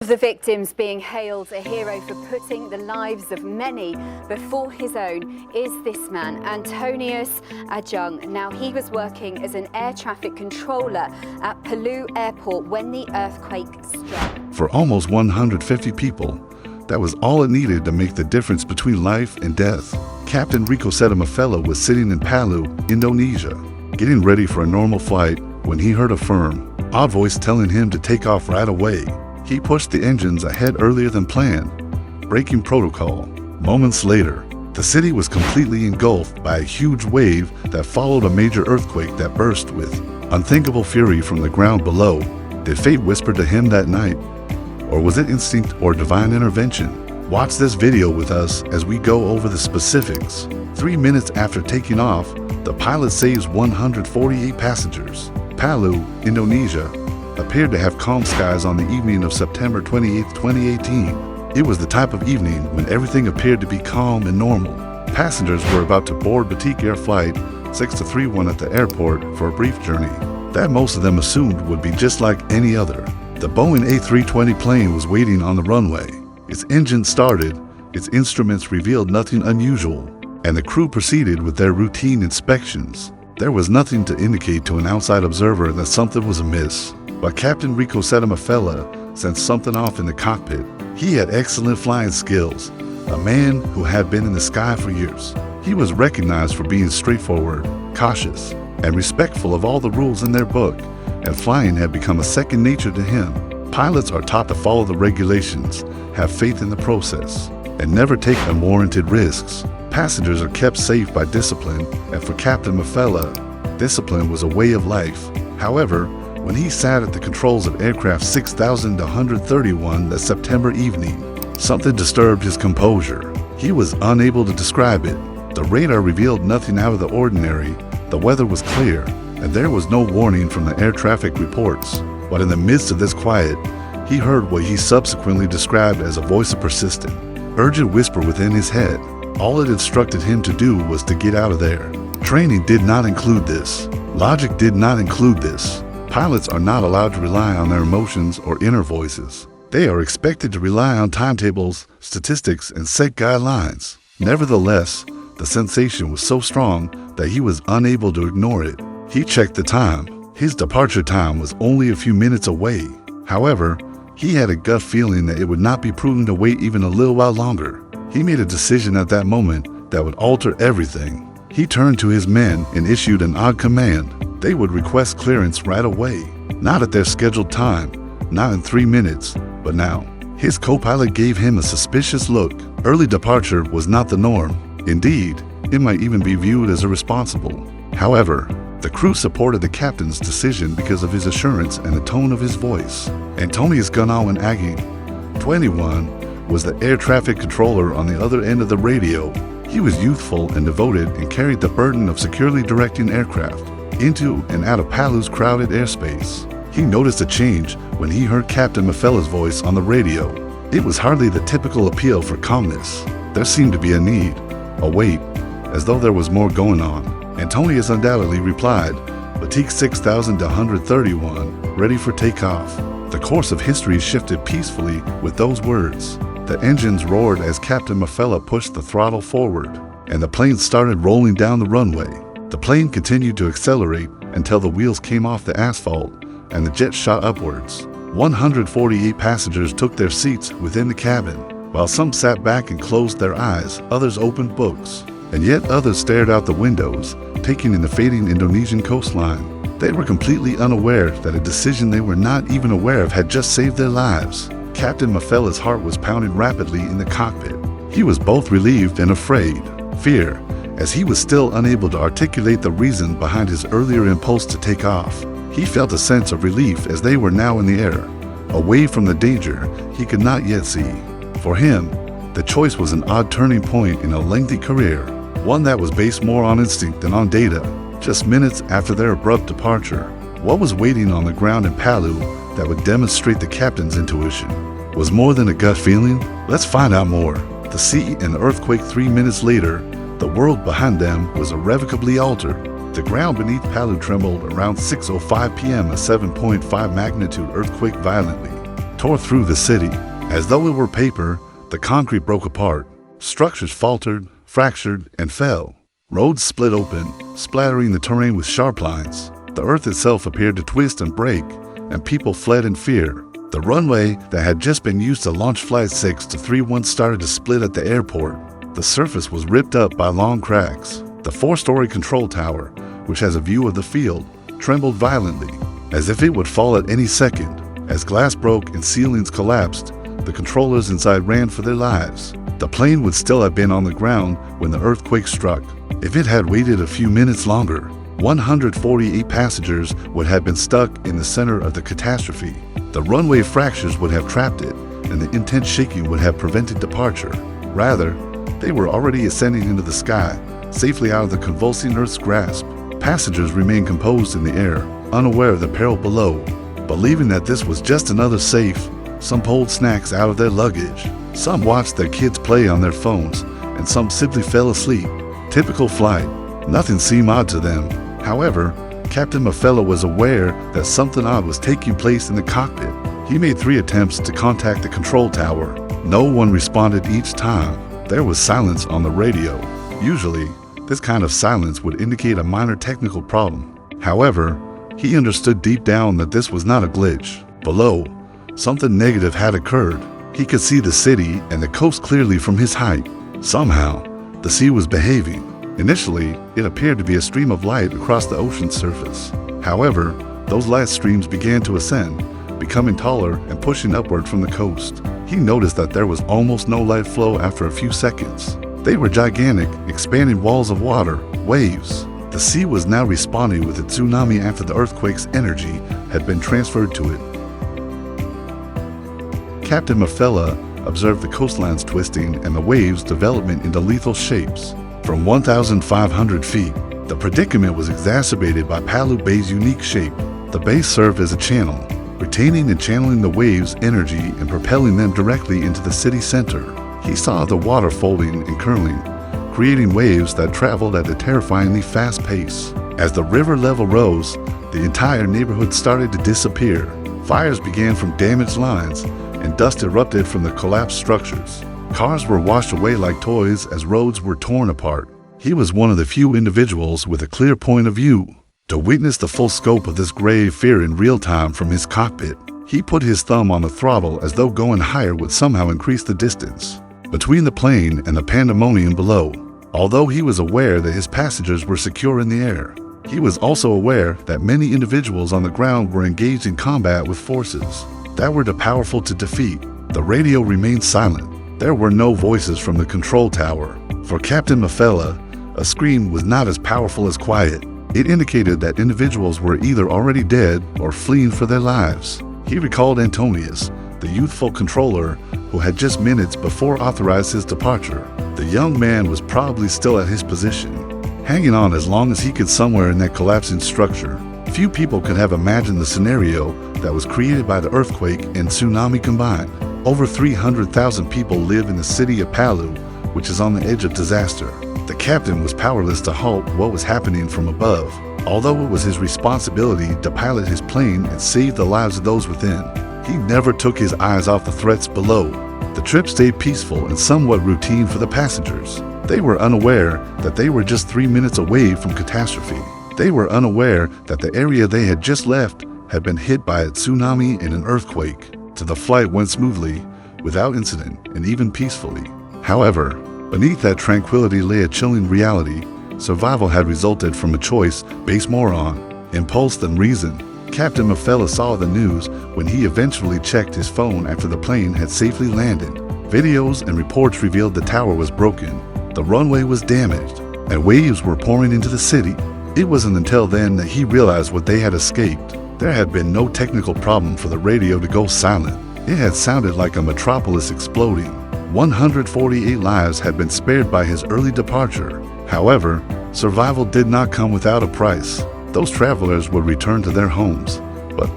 The victims being hailed a hero for putting the lives of many before his own is this man, Antonius Ajung. Now, he was working as an air traffic controller at Palu Airport when the earthquake struck. For almost 150 people, that was all it needed to make the difference between life and death. Captain Rico Sedamafella was sitting in Palu, Indonesia, getting ready for a normal flight when he heard a firm, odd voice telling him to take off right away. He pushed the engines ahead earlier than planned, breaking protocol. Moments later, the city was completely engulfed by a huge wave that followed a major earthquake that burst with unthinkable fury from the ground below. Did fate whisper to him that night? Or was it instinct or divine intervention? Watch this video with us as we go over the specifics. 3 minutes after taking off, the pilot saves 148 passengers. Palu, Indonesia, appeared to have calm skies on the evening of September 28, 2018. It was the type of evening when everything appeared to be calm and normal. Passengers were about to board Batik Air Flight 6231 at the airport for a brief journey that most of them assumed would be just like any other. The Boeing A320 plane was waiting on the runway. Its engine started, its instruments revealed nothing unusual, and the crew proceeded with their routine inspections. There was nothing to indicate to an outside observer that something was amiss. But Captain Rico Sedamafella sensed something off in the cockpit. He had excellent flying skills, a man who had been in the sky for years. He was recognized for being straightforward, cautious, and respectful of all the rules in their book, and flying had become a second nature to him. Pilots are taught to follow the regulations, have faith in the process, and never take unwarranted risks. Passengers are kept safe by discipline, and for Captain Mafella, discipline was a way of life. However, when he sat at the controls of aircraft 6131 that September evening, something disturbed his composure. He was unable to describe it. The radar revealed nothing out of the ordinary, the weather was clear, and there was no warning from the air traffic reports. But in the midst of this quiet, he heard what he subsequently described as a voice of persistent, urgent whisper within his head. All it instructed him to do was to get out of there. Training did not include this. Logic did not include this. Pilots are not allowed to rely on their emotions or inner voices. They are expected to rely on timetables, statistics, and set guidelines. Nevertheless, the sensation was so strong that he was unable to ignore it. He checked the time. His departure time was only a few minutes away. However, he had a gut feeling that it would not be prudent to wait even a little while longer. He made a decision at that moment that would alter everything. He turned to his men and issued an odd command. They would request clearance right away, not at their scheduled time, not in 3 minutes, but now. His co-pilot gave him a suspicious look. Early departure was not the norm. Indeed, it might even be viewed as irresponsible. However, the crew supported the captain's decision because of his assurance and the tone of his voice. Antonius Gunawan Aging, 21, was the air traffic controller on the other end of the radio. He was youthful and devoted and carried the burden of securely directing aircraft into and out of Palu's crowded airspace. He noticed a change when he heard Captain Mafella's voice on the radio. It was hardly the typical appeal for calmness. There seemed to be a need, a wait, as though there was more going on. Antonius undoubtedly replied, Batik 6131, ready for takeoff. The course of history shifted peacefully with those words. The engines roared as Captain Mafella pushed the throttle forward, and the plane started rolling down the runway. The plane continued to accelerate until the wheels came off the asphalt and the jet shot upwards. 148 passengers took their seats within the cabin. While some sat back and closed their eyes, others opened books, and yet others stared out the windows, taking in the fading Indonesian coastline. They were completely unaware that a decision they were not even aware of had just saved their lives. Captain Mafella's heart was pounding rapidly in the cockpit. He was both relieved and afraid. Fear, as he was still unable to articulate the reason behind his earlier impulse to take off. He felt a sense of relief as they were now in the air, away from the danger he could not yet see. For him, the choice was an odd turning point in a lengthy career, one that was based more on instinct than on data. Just minutes after their abrupt departure, what was waiting on the ground in Palu that would demonstrate the captain's intuition? Was more than a gut feeling? Let's find out more. The sea and the earthquake 3 minutes later, the world behind them was irrevocably altered. The ground beneath Palu trembled around 6:05 p.m. A 7.5 magnitude earthquake violently tore through the city. As though it were paper, the concrete broke apart. Structures faltered, fractured, and fell. Roads split open, splattering the terrain with sharp lines. The earth itself appeared to twist and break, and people fled in fear. The runway that had just been used to launch Flight 6-31 started to split at the airport. The surface was ripped up by long cracks. The 4-story control tower, which has a view of the field, trembled violently, as if it would fall at any second. As glass broke and ceilings collapsed, the controllers inside ran for their lives. The plane would still have been on the ground when the earthquake struck. If it had waited a few minutes longer, 148 passengers would have been stuck in the center of the catastrophe. The runway fractures would have trapped it, and the intense shaking would have prevented departure. Rather, they were already ascending into the sky, safely out of the convulsing Earth's grasp. Passengers remained composed in the air, unaware of the peril below. Believing that this was just another safe, some pulled snacks out of their luggage. Some watched their kids play on their phones, and some simply fell asleep. Typical flight. Nothing seemed odd to them. However, Captain Mafella was aware that something odd was taking place in the cockpit. He made 3 attempts to contact the control tower. No one responded each time. There was silence on the radio. Usually, this kind of silence would indicate a minor technical problem. However, he understood deep down that this was not a glitch. Below, something negative had occurred. He could see the city and the coast clearly from his height. Somehow, the sea was behaving. Initially, it appeared to be a stream of light across the ocean's surface. However, those light streams began to ascend, becoming taller and pushing upward from the coast. He noticed that there was almost no light flow after a few seconds. They were gigantic, expanding walls of water, waves. The sea was now responding with a tsunami after the earthquake's energy had been transferred to it. Captain Mafella observed the coastlines twisting and the waves development into lethal shapes. From 1,500 feet, the predicament was exacerbated by Palu Bay's unique shape. The bay served as a channel, retaining and channeling the waves' energy and propelling them directly into the city center. He saw the water folding and curling, creating waves that traveled at a terrifyingly fast pace. As the river level rose, the entire neighborhood started to disappear. Fires began from damaged lines, and dust erupted from the collapsed structures. Cars were washed away like toys as roads were torn apart. He was one of the few individuals with a clear point of view to witness the full scope of this grave fear in real time from his cockpit. He put his thumb on the throttle as though going higher would somehow increase the distance between the plane and the pandemonium below. Although he was aware that his passengers were secure in the air, he was also aware that many individuals on the ground were engaged in combat with forces that were too powerful to defeat. The radio remained silent. There were no voices from the control tower. For Captain Mafella, a scream was not as powerful as quiet. It indicated that individuals were either already dead or fleeing for their lives. He recalled Antonius, the youthful controller who had just minutes before authorized his departure. The young man was probably still at his position, hanging on as long as he could somewhere in that collapsing structure. Few people could have imagined the scenario that was created by the earthquake and tsunami combined. Over 300,000 people live in the city of Palu, which is on the edge of disaster. The captain was powerless to halt what was happening from above, although it was his responsibility to pilot his plane and save the lives of those within. He never took his eyes off the threats below. The trip stayed peaceful and somewhat routine for the passengers. They were unaware that they were just 3 minutes away from catastrophe. They were unaware that the area they had just left had been hit by a tsunami and an earthquake. The flight went smoothly, without incident, and even peacefully. However, beneath that tranquility lay a chilling reality. Survival had resulted from a choice based more on impulse than reason. Captain Mafella saw the news when he eventually checked his phone after the plane had safely landed. Videos and reports revealed the tower was broken, the runway was damaged, and waves were pouring into the city. It wasn't until then that he realized what they had escaped. There had been no technical problem for the radio to go silent. It had sounded like a metropolis exploding. 148 lives had been spared by his early departure. However, survival did not come without a price. Those travelers would return to their homes. But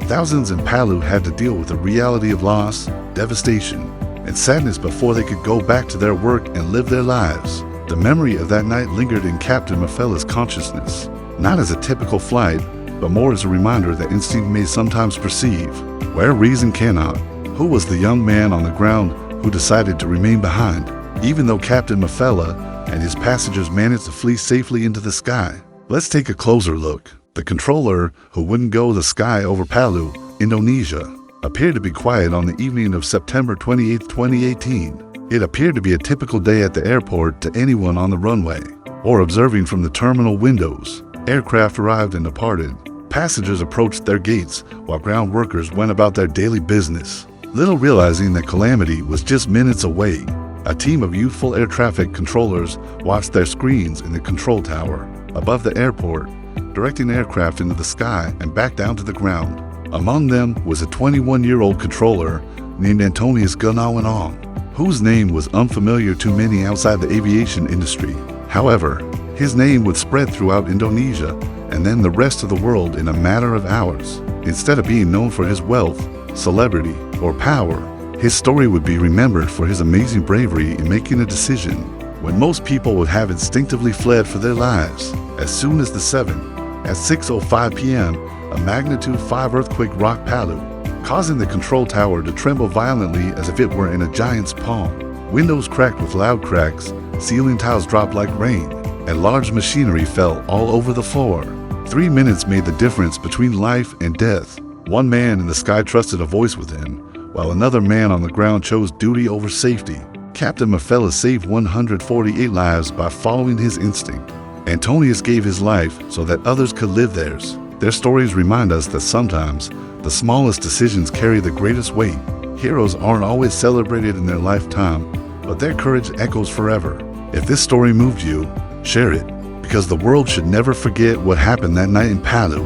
thousands in Palu had to deal with the reality of loss, devastation, and sadness before they could go back to their work and live their lives. The memory of that night lingered in Captain Mafella's consciousness, not as a typical flight, but more as a reminder that instinct may sometimes perceive where reason cannot. Who was the young man on the ground who decided to remain behind, even though Captain Mafella and his passengers managed to flee safely into the sky? Let's take a closer look. The controller, who wouldn't go the sky over Palu, Indonesia, appeared to be quiet on the evening of September 28, 2018. It appeared to be a typical day at the airport to anyone on the runway or observing from the terminal windows. Aircraft arrived and departed. Passengers approached their gates while ground workers went about their daily business, little realizing that calamity was just minutes away. A team of youthful air traffic controllers watched their screens in the control tower above the airport, directing aircraft into the sky and back down to the ground. Among them was a 21-year-old controller named Antonius Gunawan, whose name was unfamiliar to many outside the aviation industry. However, his name would spread throughout Indonesia and then the rest of the world in a matter of hours. Instead of being known for his wealth, celebrity, or power, his story would be remembered for his amazing bravery in making a decision when most people would have instinctively fled for their lives. As soon as at 6:05 p.m., a magnitude 5 earthquake rocked Palu, causing the control tower to tremble violently as if it were in a giant's palm. Windows cracked with loud cracks, ceiling tiles dropped like rain, and large machinery fell all over the floor. 3 minutes made the difference between life and death. One man in the sky trusted a voice within, while another man on the ground chose duty over safety. Captain Mafella saved 148 lives by following his instinct. Antonius gave his life so that others could live theirs. Their stories remind us that sometimes the smallest decisions carry the greatest weight. Heroes aren't always celebrated in their lifetime, but their courage echoes forever. If this story moved you, share it, because the world should never forget what happened that night in Palu.